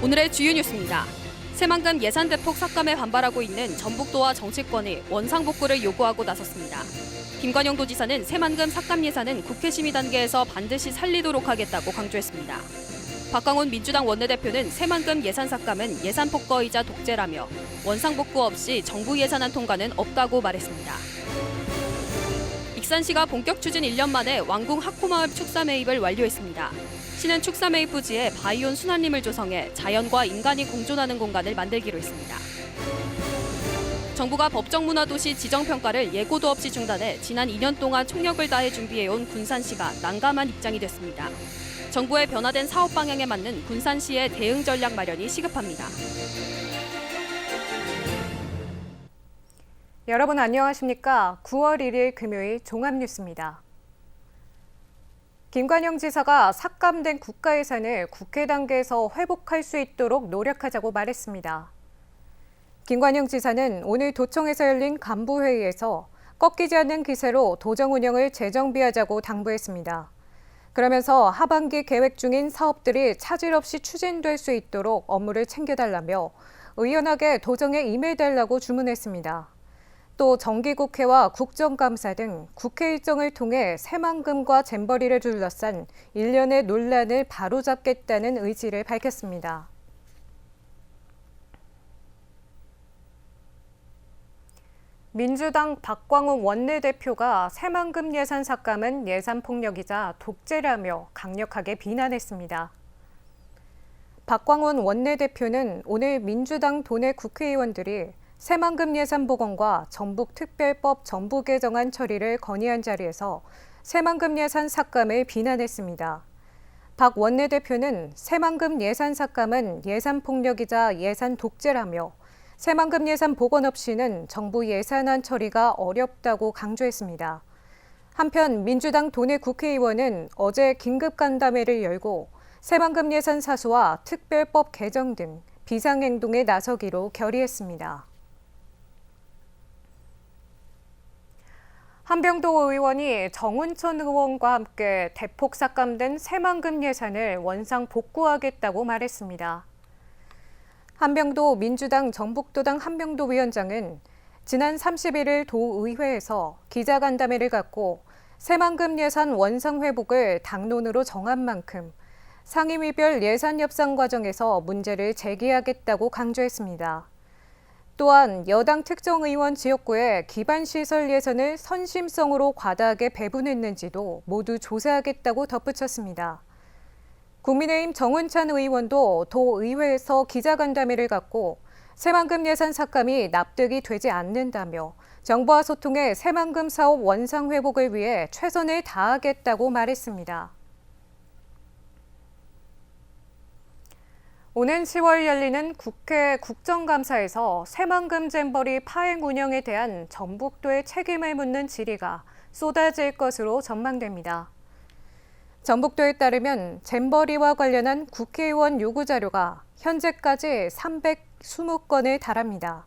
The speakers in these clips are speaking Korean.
오늘의 주요 뉴스입니다. 새만금 예산 대폭 삭감에 반발하고 있는 전북도와 정치권이 원상복구를 요구하고 나섰습니다. 김관영 도지사는 새만금 삭감 예산은 국회 심의 단계에서 반드시 살리도록 하겠다고 강조했습니다. 박광훈 민주당 원내대표는 새만금 예산 삭감은 예산 폭거이자 독재라며 원상복구 없이 정부 예산안 통과는 없다고 말했습니다. 익산시가 본격 추진 1년 만에 왕궁 하코마을 축사 매입을 완료했습니다. 시는 축사 매입 부지에 바이온 순환림을 조성해 자연과 인간이 공존하는 공간을 만들기로 했습니다. 정부가 법정문화도시 지정평가를 예고도 없이 중단해 지난 2년 동안 총력을 다해 준비해온 군산시가 난감한 입장이 됐습니다. 정부의 변화된 사업 방향에 맞는 군산시의 대응 전략 마련이 시급합니다. 여러분 안녕하십니까? 9월 1일 금요일 종합뉴스입니다. 김관영 지사가 삭감된 국가예산을 국회 단계에서 회복할 수 있도록 노력하자고 말했습니다. 김관영 지사는 오늘 도청에서 열린 간부회의에서 꺾이지 않는 기세로 도정 운영을 재정비하자고 당부했습니다. 그러면서 하반기 계획 중인 사업들이 차질 없이 추진될 수 있도록 업무를 챙겨달라며 의연하게 도정에 임해달라고 주문했습니다. 또 정기국회와 국정감사 등 국회 일정을 통해 새만금과 잼버리를 둘러싼 일련의 논란을 바로잡겠다는 의지를 밝혔습니다. 민주당 박광훈 원내대표가 새만금 예산 삭감은 예산 폭력이자 독재라며 강력하게 비난했습니다. 박광훈 원내대표는 오늘 민주당 도내 국회의원들이 새만금 예산 복원과 전북특별법 전부 개정안 처리를 건의한 자리에서 새만금 예산 삭감을 비난했습니다. 박 원내대표는 새만금 예산 삭감은 예산 폭력이자 예산 독재라며 새만금 예산 복원 없이는 정부 예산안 처리가 어렵다고 강조했습니다. 한편 민주당 도내 국회의원은 어제 긴급간담회를 열고 새만금 예산 사수와 특별법 개정 등 비상행동에 나서기로 결의했습니다. 한병도 의원이 정운천 의원과 함께 대폭 삭감된 새만금 예산을 원상 복구하겠다고 말했습니다. 한병도 민주당 전북도당 한병도 위원장은 지난 31일 도의회에서 기자간담회를 갖고 새만금 예산 원상 회복을 당론으로 정한 만큼 상임위별 예산 협상 과정에서 문제를 제기하겠다고 강조했습니다. 또한 여당 특정 의원 지역구의 기반시설 예산을 선심성으로 과다하게 배분했는지도 모두 조사하겠다고 덧붙였습니다. 국민의힘 정운찬 의원도 도의회에서 기자간담회를 갖고 새만금 예산 삭감이 납득이 되지 않는다며 정부와 소통해 새만금 사업 원상 회복을 위해 최선을 다하겠다고 말했습니다. 오는 10월 열리는 국회 국정감사에서 새만금 잼버리 파행 운영에 대한 전북도의 책임을 묻는 질의가 쏟아질 것으로 전망됩니다. 전북도에 따르면 잼버리와 관련한 국회의원 요구 자료가 현재까지 320건에 달합니다.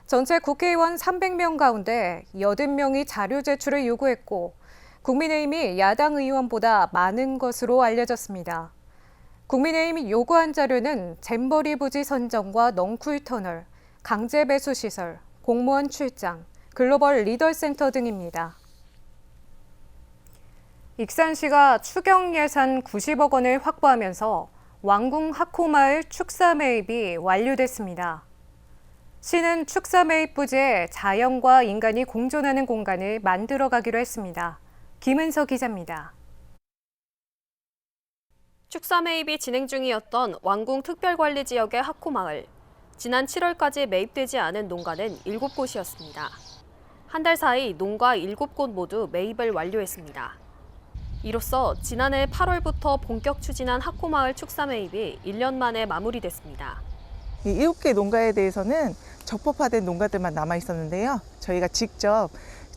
전체 국회의원 300명 가운데 80명이 자료 제출을 요구했고 국민의힘이 야당 의원보다 많은 것으로 알려졌습니다. 국민의힘이 요구한 자료는 잼버리 부지 선정과 넝쿨터널, 강제 배수 시설, 공무원 출장, 글로벌 리더센터 등입니다. 익산시가 추경 예산 90억 원을 확보하면서 왕궁 하코마을 축사 매입이 완료됐습니다. 시는 축사 매입 부지에 자연과 인간이 공존하는 공간을 만들어가기로 했습니다. 김은서 기자입니다. 축사 매입이 진행 중이었던 왕궁 특별관리지역의 하코마을. 지난 7월까지 매입되지 않은 농가는 7곳이었습니다. 한 달 사이 농가 7곳 모두 매입을 완료했습니다. 이로써 지난해 8월부터 본격 추진한 하코마을 축사 매입이 1년 만에 마무리됐습니다. 이 7개 농가에 대해서는 적법화된 농가들만 남아 있었는데요. 저희가 직접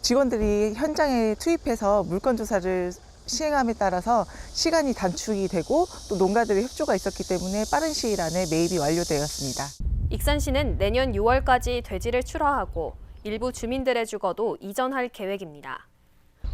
직원들이 현장에 투입해서 물건 조사를 시행함에 따라서 시간이 단축이 되고 또 농가들의 협조가 있었기 때문에 빠른 시일 안에 매입이 완료되었습니다. 익산시는 내년 6월까지 돼지를 출하하고 일부 주민들의 주거도 이전할 계획입니다.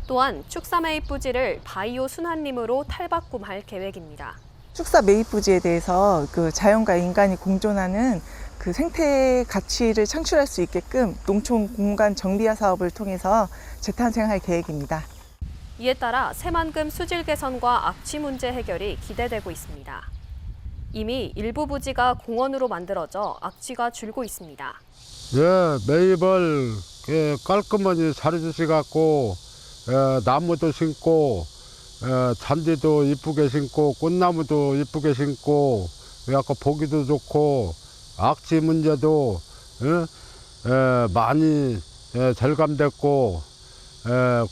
또한 축사 매입 부지를 바이오 순환림으로 탈바꿈할 계획입니다. 축사 매입 부지에 대해서 그 자연과 인간이 공존하는 그 생태 가치를 창출할 수 있게끔 농촌 공간 정비화 사업을 통해서 재탄생할 계획입니다. 이에 따라 새만금 수질 개선과 악취 문제 해결이 기대되고 있습니다. 이미 일부 부지가 공원으로 만들어져 악취가 줄고 있습니다. 예, 매입을 깔끔하게 잘해주셔갖고 나무도 심고 잔디도 이쁘게 심고 꽃나무도 이쁘게 심고 그래갖고 보기도 좋고 악취 문제도 많이 절감됐고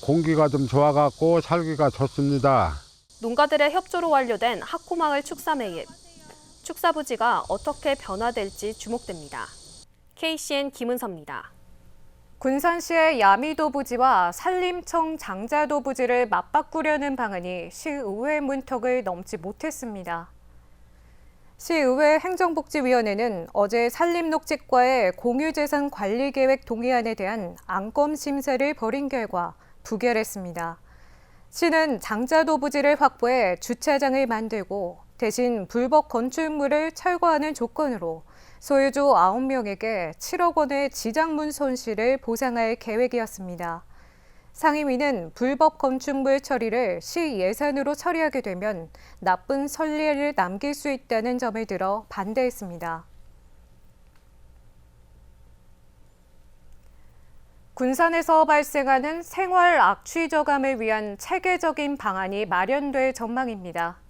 공기가 좀 좋아갖고 살기가 좋습니다. 농가들의 협조로 완료된 하코마을 축사 매입. 축사 부지가 어떻게 변화될지 주목됩니다. KCN 김은서입니다. 군산시의 야미도 부지와 산림청 장자도 부지를 맞바꾸려는 방안이 시의회 문턱을 넘지 못했습니다. 시의회 행정복지위원회는 어제 산림녹지과의 공유재산 관리계획 동의안에 대한 안건 심사를 벌인 결과 부결했습니다. 시는 장자도 부지를 확보해 주차장을 만들고 대신 불법 건축물을 철거하는 조건으로 소유주 9명에게 7억 원의 지장문 손실을 보상할 계획이었습니다. 상임위는 불법 건축물 처리를 시 예산으로 처리하게 되면 나쁜 선례를 남길 수 있다는 점을 들어 반대했습니다. 군산에서 발생하는 생활 악취 저감을 위한 체계적인 방안이 마련될 전망입니다.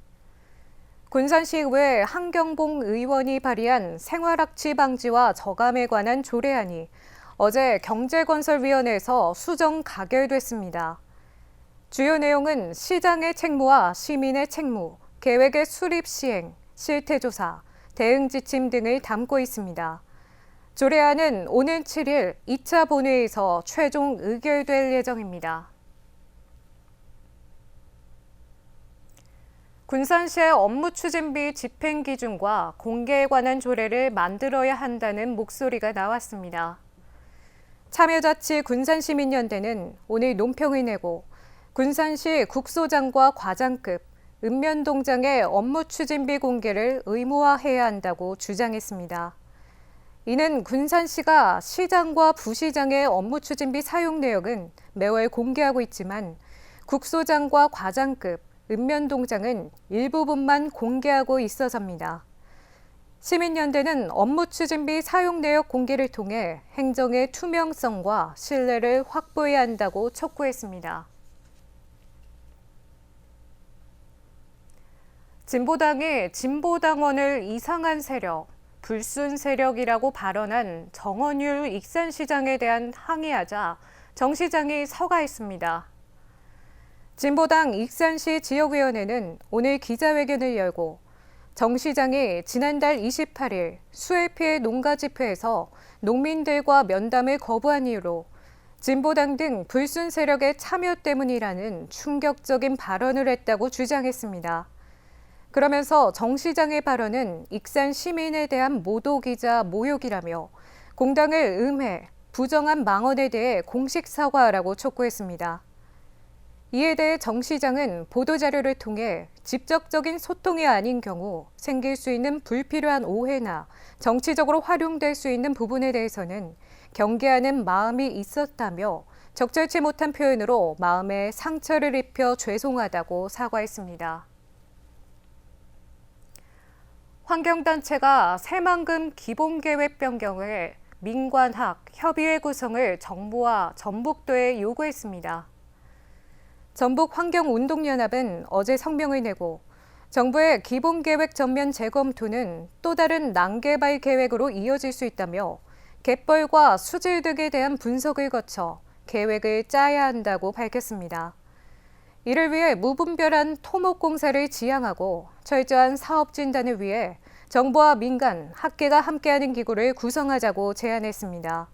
군산시의회 한경봉 의원이 발의한 생활악취 방지와 저감에 관한 조례안이 어제 경제건설위원회에서 수정 가결됐습니다. 주요 내용은 시장의 책무와 시민의 책무, 계획의 수립 시행, 실태조사, 대응 지침 등을 담고 있습니다. 조례안은 오는 7일 2차 본회의에서 최종 의결될 예정입니다. 군산시의 업무 추진비 집행 기준과 공개에 관한 조례를 만들어야 한다는 목소리가 나왔습니다. 참여자치 군산시민연대는 오늘 논평을 내고 군산시 국소장과 과장급, 읍면동장의 업무 추진비 공개를 의무화해야 한다고 주장했습니다. 이는 군산시가 시장과 부시장의 업무 추진비 사용 내역은 매월 공개하고 있지만 국소장과 과장급, 읍면동장은 일부분만 공개하고 있어서입니다. 시민연대는 업무 추진비 사용 내역 공개를 통해 행정의 투명성과 신뢰를 확보해야 한다고 촉구했습니다. 진보당이 진보당원을 이상한 세력, 불순 세력이라고 발언한 정원율 익산시장에 대한 항의하자 정 시장이 서가했습니다. 진보당 익산시 지역위원회는 오늘 기자회견을 열고 정 시장이 지난달 28일 수해 피해 농가 집회에서 농민들과 면담을 거부한 이유로 진보당 등 불순 세력의 참여 때문이라는 충격적인 발언을 했다고 주장했습니다. 그러면서 정 시장의 발언은 익산 시민에 대한 모독이자 모욕이라며 공당을 음해, 부정한 망언에 대해 공식 사과하라고 촉구했습니다. 이에 대해 정 시장은 보도자료를 통해 직접적인 소통이 아닌 경우 생길 수 있는 불필요한 오해나 정치적으로 활용될 수 있는 부분에 대해서는 경계하는 마음이 있었다며 적절치 못한 표현으로 마음에 상처를 입혀 죄송하다고 사과했습니다. 환경단체가 새만금 기본계획 변경에 민관학 협의회 구성을 정부와 전북도에 요구했습니다. 전북환경운동연합은 어제 성명을 내고 정부의 기본계획 전면 재검토는 또 다른 난개발 계획으로 이어질 수 있다며 갯벌과 수질 등에 대한 분석을 거쳐 계획을 짜야 한다고 밝혔습니다. 이를 위해 무분별한 토목공사를 지향하고 철저한 사업 진단을 위해 정부와 민간, 학계가 함께하는 기구를 구성하자고 제안했습니다.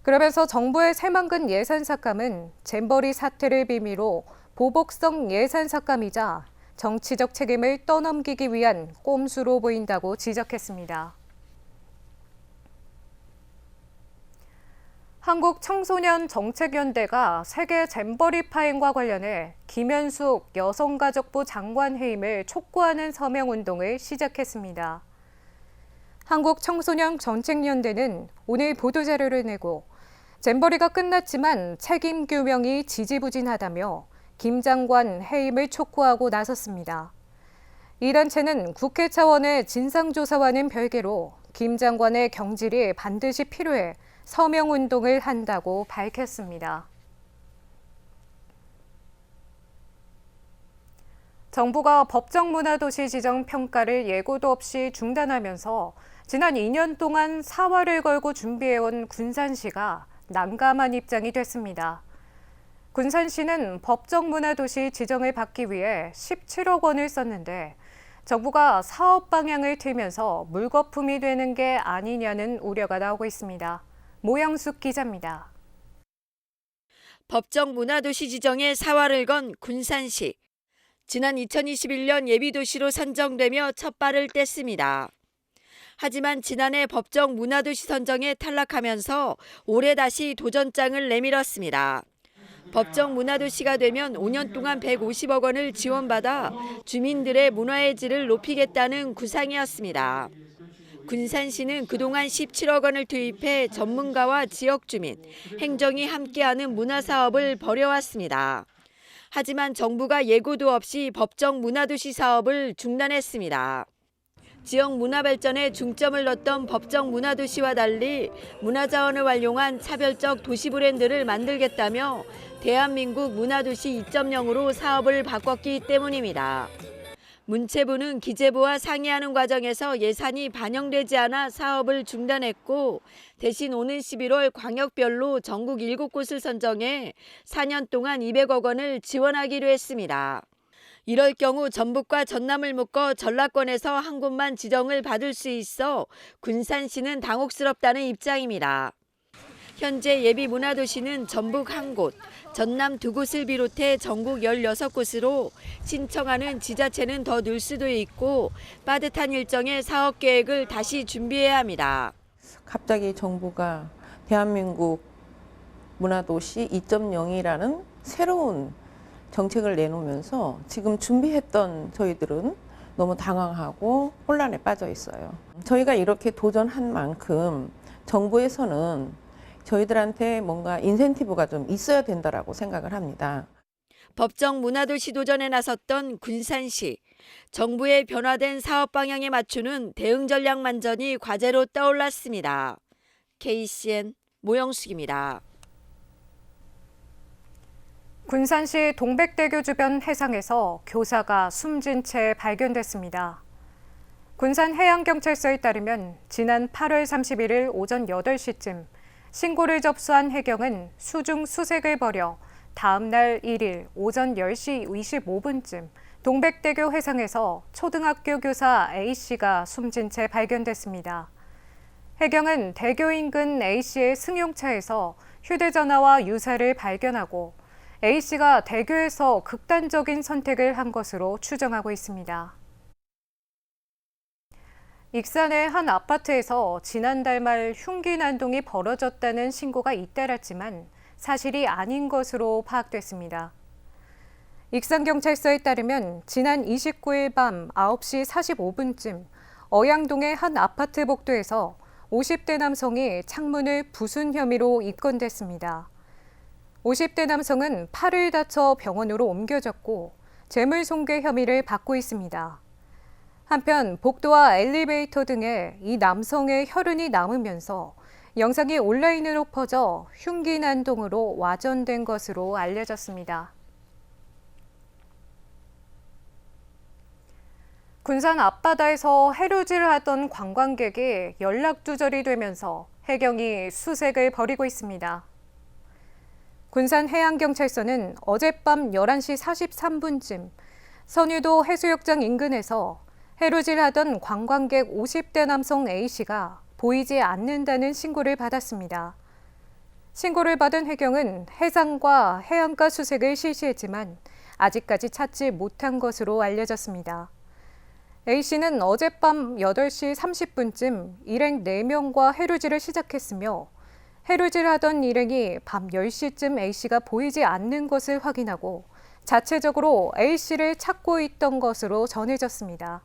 그러면서 정부의 새만금 예산 삭감은 잼버리 사태를 빌미로 보복성 예산 삭감이자 정치적 책임을 떠넘기기 위한 꼼수로 보인다고 지적했습니다. 한국청소년정책연대가 세계 잼버리 파행과 관련해 김현숙 여성가족부 장관 해임을 촉구하는 서명운동을 시작했습니다. 한국청소년정책연대는 오늘 보도자료를 내고 잼버리가 끝났지만 책임 규명이 지지부진하다며 김 장관 해임을 촉구하고 나섰습니다. 이 단체는 국회 차원의 진상조사와는 별개로 김 장관의 경질이 반드시 필요해 서명운동을 한다고 밝혔습니다. 정부가 법정문화도시 지정 평가를 예고도 없이 중단하면서 지난 2년 동안 사활을 걸고 준비해온 군산시가 난감한 입장이 됐습니다. 군산시는 법정문화도시 지정을 받기 위해 17억 원을 썼는데 정부가 사업 방향을 틀면서 물거품이 되는 게 아니냐는 우려가 나오고 있습니다. 모영숙 기자입니다. 법정 문화도시 지정에 사활을 건 군산시. 지난 2021년 예비도시로 선정되며 첫 발을 뗐습니다. 하지만 지난해 법정 문화도시 선정에 탈락하면서 올해 다시 도전장을 내밀었습니다. 법정 문화도시가 되면 5년 동안 150억 원을 지원받아 주민들의 문화의 질을 높이겠다는 구상이었습니다. 군산시는 그동안 17억 원을 투입해 전문가와 지역 주민, 행정이 함께하는 문화사업을 벌여왔습니다. 하지만 정부가 예고도 없이 법정 문화도시 사업을 중단했습니다. 지역 문화 발전에 중점을 뒀던 법정 문화도시와 달리 문화자원을 활용한 차별적 도시 브랜드를 만들겠다며 대한민국 문화도시 2.0으로 사업을 바꿨기 때문입니다. 문체부는 기재부와 상의하는 과정에서 예산이 반영되지 않아 사업을 중단했고 대신 오는 11월 광역별로 전국 7곳을 선정해 4년 동안 200억 원을 지원하기로 했습니다. 이럴 경우 전북과 전남을 묶어 전라권에서 한 곳만 지정을 받을 수 있어 군산시는 당혹스럽다는 입장입니다. 현재 예비 문화도시는 전북 1곳, 전남 2곳을 비롯해 전국 16곳으로 신청하는 지자체는 더 늘 수도 있고 빠듯한 일정의 사업 계획을 다시 준비해야 합니다. 갑자기 정부가 대한민국 문화도시 2.0이라는 새로운 정책을 내놓으면서 지금 준비했던 저희들은 너무 당황하고 혼란에 빠져 있어요. 저희가 이렇게 도전한 만큼 정부에서는 저희들한테 뭔가 인센티브가 좀 있어야 된다라고 생각을 합니다. 법정 문화도시 도전에 나섰던 군산시. 정부의 변화된 사업 방향에 맞추는 대응 전략 만전이 과제로 떠올랐습니다. KCN 모영숙입니다. 군산시 동백대교 주변 해상에서 교사가 숨진 채 발견됐습니다. 군산해양경찰서에 따르면 지난 8월 31일 오전 8시쯤 신고를 접수한 해경은 수중 수색을 벌여 다음 날 1일 오전 10시 25분쯤 동백대교 해상에서 초등학교 교사 A씨가 숨진 채 발견됐습니다. 해경은 대교 인근 A씨의 승용차에서 휴대전화와 유사를 발견하고 A씨가 대교에서 극단적인 선택을 한 것으로 추정하고 있습니다. 익산의 한 아파트에서 지난달 말 흉기 난동이 벌어졌다는 신고가 잇따랐지만 사실이 아닌 것으로 파악됐습니다. 익산경찰서에 따르면 지난 29일 밤 9시 45분쯤 어양동의 한 아파트 복도에서 50대 남성이 창문을 부순 혐의로 입건됐습니다. 50대 남성은 팔을 다쳐 병원으로 옮겨졌고 재물손괴 혐의를 받고 있습니다. 한편 복도와 엘리베이터 등에 이 남성의 혈흔이 남으면서 영상이 온라인으로 퍼져 흉기 난동으로 와전된 것으로 알려졌습니다. 군산 앞바다에서 해루질을 하던 관광객이 연락두절이 되면서 해경이 수색을 벌이고 있습니다. 군산해양경찰서는 어젯밤 11시 43분쯤 선유도 해수욕장 인근에서 해루질하던 관광객 50대 남성 A씨가 보이지 않는다는 신고를 받았습니다. 신고를 받은 해경은 해상과 해안가 수색을 실시했지만 아직까지 찾지 못한 것으로 알려졌습니다. A씨는 어젯밤 8시 30분쯤 일행 4명과 해루질을 시작했으며 해루질하던 일행이 밤 10시쯤 A씨가 보이지 않는 것을 확인하고 자체적으로 A씨를 찾고 있던 것으로 전해졌습니다.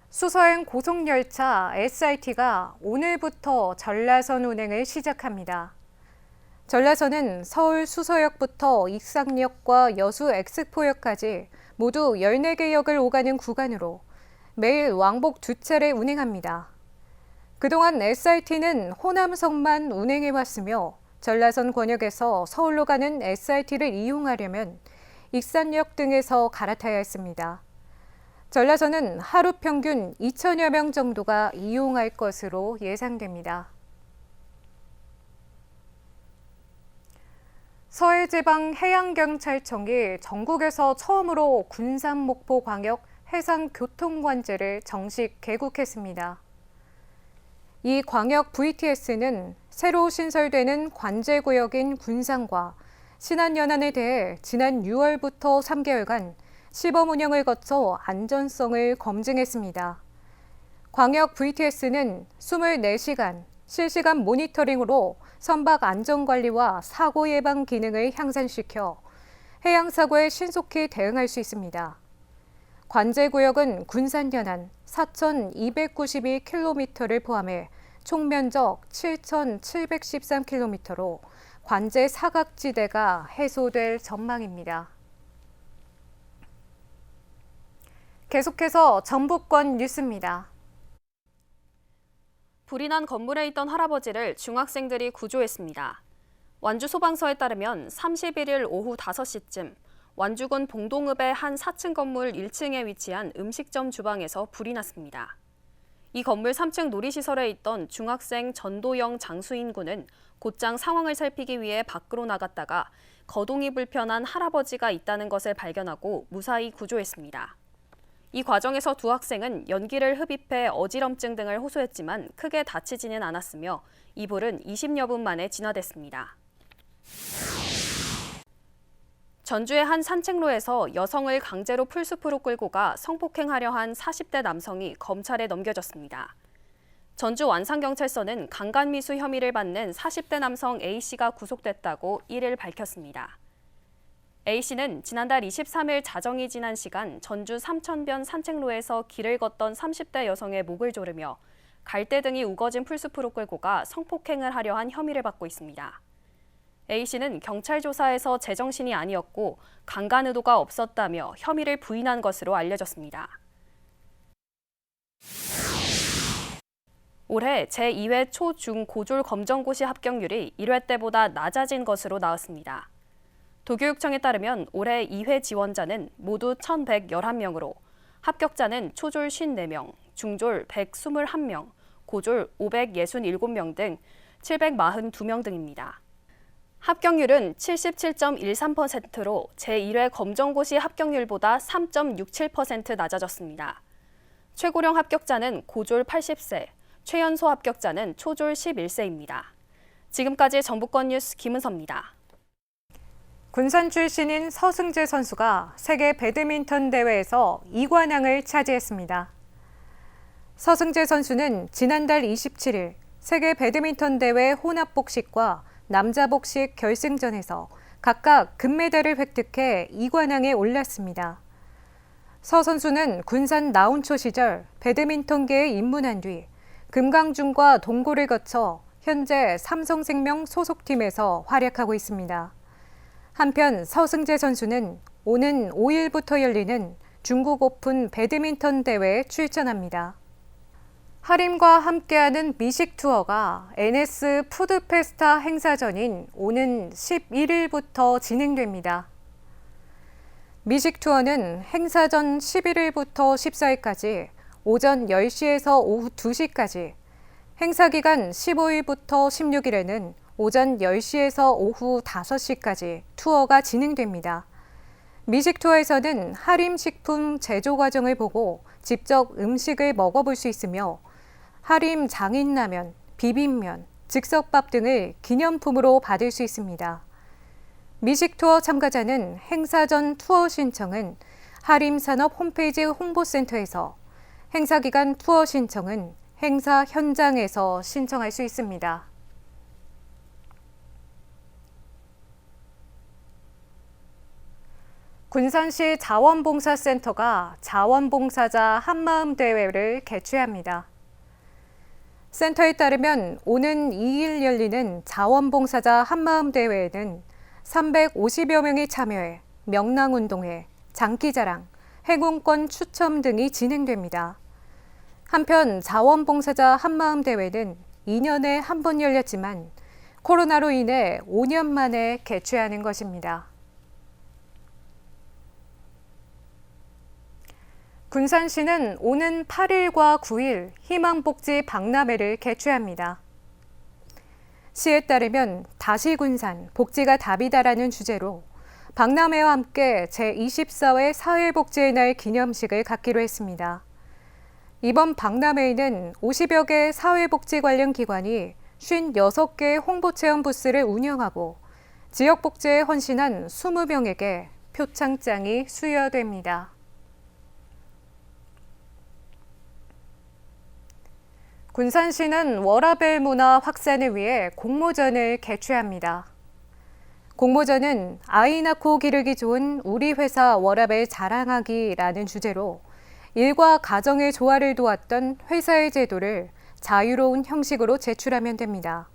수서행 고속열차 SRT가 오늘부터 전라선 운행을 시작합니다. 전라선은 서울 수서역부터 익산역과 여수 엑스포역까지 모두 14개 역을 오가는 구간으로 매일 왕복 2차례 운행합니다. 그동안 SRT는 호남선만 운행해왔으며 전라선 권역에서 서울로 가는 SRT를 이용하려면 익산역 등에서 갈아타야 했습니다. 전라선은 하루 평균 2천여 명 정도가 이용할 것으로 예상됩니다. 서해지방해양경찰청이 전국에서 처음으로 군산-목포광역 해상교통관제를 정식 개국했습니다. 이 광역 VTS는 새로 신설되는 관제구역인 군산과 신안연안에 대해 지난 6월부터 3개월간 시범 운영을 거쳐 안전성을 검증했습니다. 광역 VTS는 24시간 실시간 모니터링으로 선박 안전관리와 사고 예방 기능을 향상시켜 해양사고에 신속히 대응할 수 있습니다. 관제구역은 군산연안 4,292km를 포함해 총 면적 7,713km로 관제 사각지대가 해소될 전망입니다. 계속해서 전북권 뉴스입니다. 불이 난 건물에 있던 할아버지를 중학생들이 구조했습니다. 완주 소방서에 따르면 31일 오후 5시쯤 완주군 봉동읍의 한 4층 건물 1층에 위치한 음식점 주방에서 불이 났습니다. 이 건물 3층 놀이시설에 있던 중학생 전도영 장수인 군은 곧장 상황을 살피기 위해 밖으로 나갔다가 거동이 불편한 할아버지가 있다는 것을 발견하고 무사히 구조했습니다. 이 과정에서 두 학생은 연기를 흡입해 어지럼증 등을 호소했지만 크게 다치지는 않았으며 이 불은 20여 분 만에 진화됐습니다. 전주의 한 산책로에서 여성을 강제로 풀숲으로 끌고 가 성폭행하려 한 40대 남성이 검찰에 넘겨졌습니다. 전주 완산경찰서는 강간미수 혐의를 받는 40대 남성 A씨가 구속됐다고 1일 밝혔습니다. A씨는 지난달 23일 자정이 지난 시간 전주 삼천변 산책로에서 길을 걷던 30대 여성의 목을 조르며 갈대등이 우거진 풀숲으로 끌고 가 성폭행을 하려 한 혐의를 받고 있습니다. A씨는 경찰 조사에서 제정신이 아니었고 강간 의도가 없었다며 혐의를 부인한 것으로 알려졌습니다. 올해 제2회 초, 중, 고졸 검정고시 합격률이 1회 때보다 낮아진 것으로 나왔습니다. 도교육청에 따르면 올해 2회 지원자는 모두 1,111명으로 합격자는 초졸 54명, 중졸 121명, 고졸 567명 등 742명 등입니다. 합격률은 77.13%로 제1회 검정고시 합격률보다 3.67% 낮아졌습니다. 최고령 합격자는 고졸 80세, 최연소 합격자는 초졸 11세입니다. 지금까지 전북권 뉴스 김은서입니다. 군산 출신인 서승재 선수가 세계 배드민턴 대회에서 2관왕을 차지했습니다. 서승재 선수는 지난달 27일 세계 배드민턴 대회 혼합복식과 남자복식 결승전에서 각각 금메달을 획득해 2관왕에 올랐습니다. 서 선수는 군산 나운초 시절 배드민턴계에 입문한 뒤 금강준과 동고를 거쳐 현재 삼성생명 소속팀에서 활약하고 있습니다. 한편 서승재 선수는 오는 5일부터 열리는 중국 오픈 배드민턴 대회에 출전합니다. 하림과 함께하는 미식 투어가 NS 푸드페스타 행사전인 오는 11일부터 진행됩니다. 미식 투어는 행사전 11일부터 14일까지 오전 10시에서 오후 2시까지, 행사 기간 15일부터 16일에는 오전 10시에서 오후 5시까지 투어가 진행됩니다. 미식 투어에서는 하림 식품 제조 과정을 보고 직접 음식을 먹어볼 수 있으며 하림 장인라면, 비빔면, 즉석밥 등을 기념품으로 받을 수 있습니다. 미식 투어 참가자는 행사 전 투어 신청은 하림 산업 홈페이지 홍보센터에서, 행사 기간 투어 신청은 행사 현장에서 신청할 수 있습니다. 군산시 자원봉사센터가 자원봉사자 한마음 대회를 개최합니다. 센터에 따르면 오는 2일 열리는 자원봉사자 한마음 대회에는 350여 명이 참여해 명랑운동회, 장기자랑, 행운권 추첨 등이 진행됩니다. 한편 자원봉사자 한마음 대회는 2년에 한 번 열렸지만 코로나로 인해 5년 만에 개최하는 것입니다. 군산시는 오는 8일과 9일 희망복지 박람회를 개최합니다. 시에 따르면 다시 군산, 복지가 답이다라는 주제로 박람회와 함께 제24회 사회복지의 날 기념식을 갖기로 했습니다. 이번 박람회에는 50여 개 사회복지 관련 기관이 56개 홍보체험 부스를 운영하고 지역복지에 헌신한 20명에게 표창장이 수여됩니다. 군산시는 워라밸 문화 확산을 위해 공모전을 개최합니다. 공모전은 아이 낳고 기르기 좋은 우리 회사 워라밸 자랑하기라는 주제로 일과 가정의 조화를 도왔던 회사의 제도를 자유로운 형식으로 제출하면 됩니다.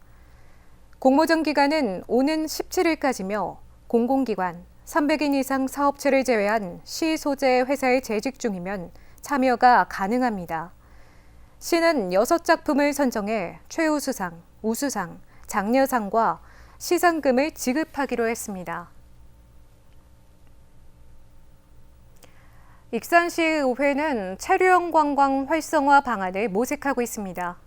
공모전 기간은 오는 17일까지며 공공기관, 300인 이상 사업체를 제외한 시 소재 회사에 재직 중이면 참여가 가능합니다. 시는 6작품을 선정해 최우수상, 우수상, 장려상과 시상금을 지급하기로 했습니다. 익산시의회는 체류형 관광 활성화 방안을 모색하고 있습니다.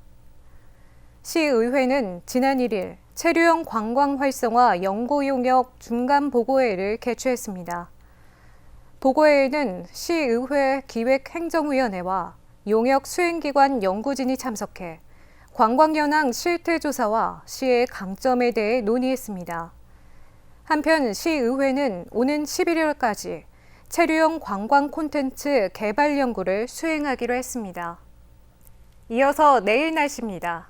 시의회는 지난 1일 체류형 관광 활성화 연구용역 중간 보고회를 개최했습니다. 보고회에는 시의회 기획행정위원회와 용역 수행기관 연구진이 참석해 관광현황 실태조사와 시의 강점에 대해 논의했습니다. 한편 시의회는 오는 11월까지 체류형 관광 콘텐츠 개발 연구를 수행하기로 했습니다. 이어서 내일 날씨입니다.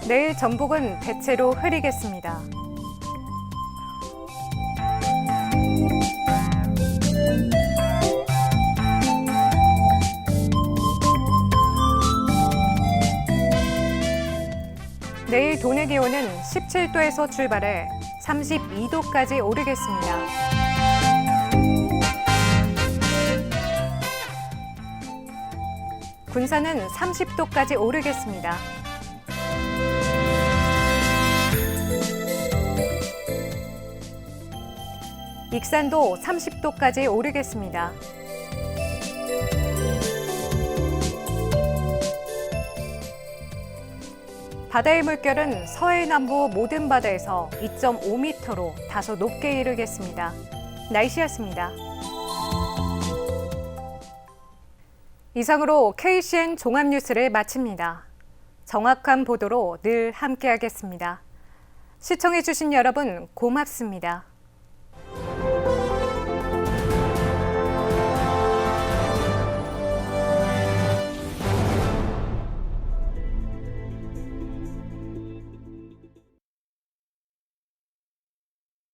내일 전북은 대체로 흐리겠습니다. 내일 도내 기온은 17도에서 출발해 32도까지 오르겠습니다. 군산은 30도까지 오르겠습니다. 익산도 30도까지 오르겠습니다. 바다의 물결은 서해 남부 모든 바다에서 2.5m로 다소 높게 이르겠습니다. 날씨였습니다. 이상으로 KCN 종합뉴스를 마칩니다. 정확한 보도로 늘 함께하겠습니다. 시청해주신 여러분 고맙습니다.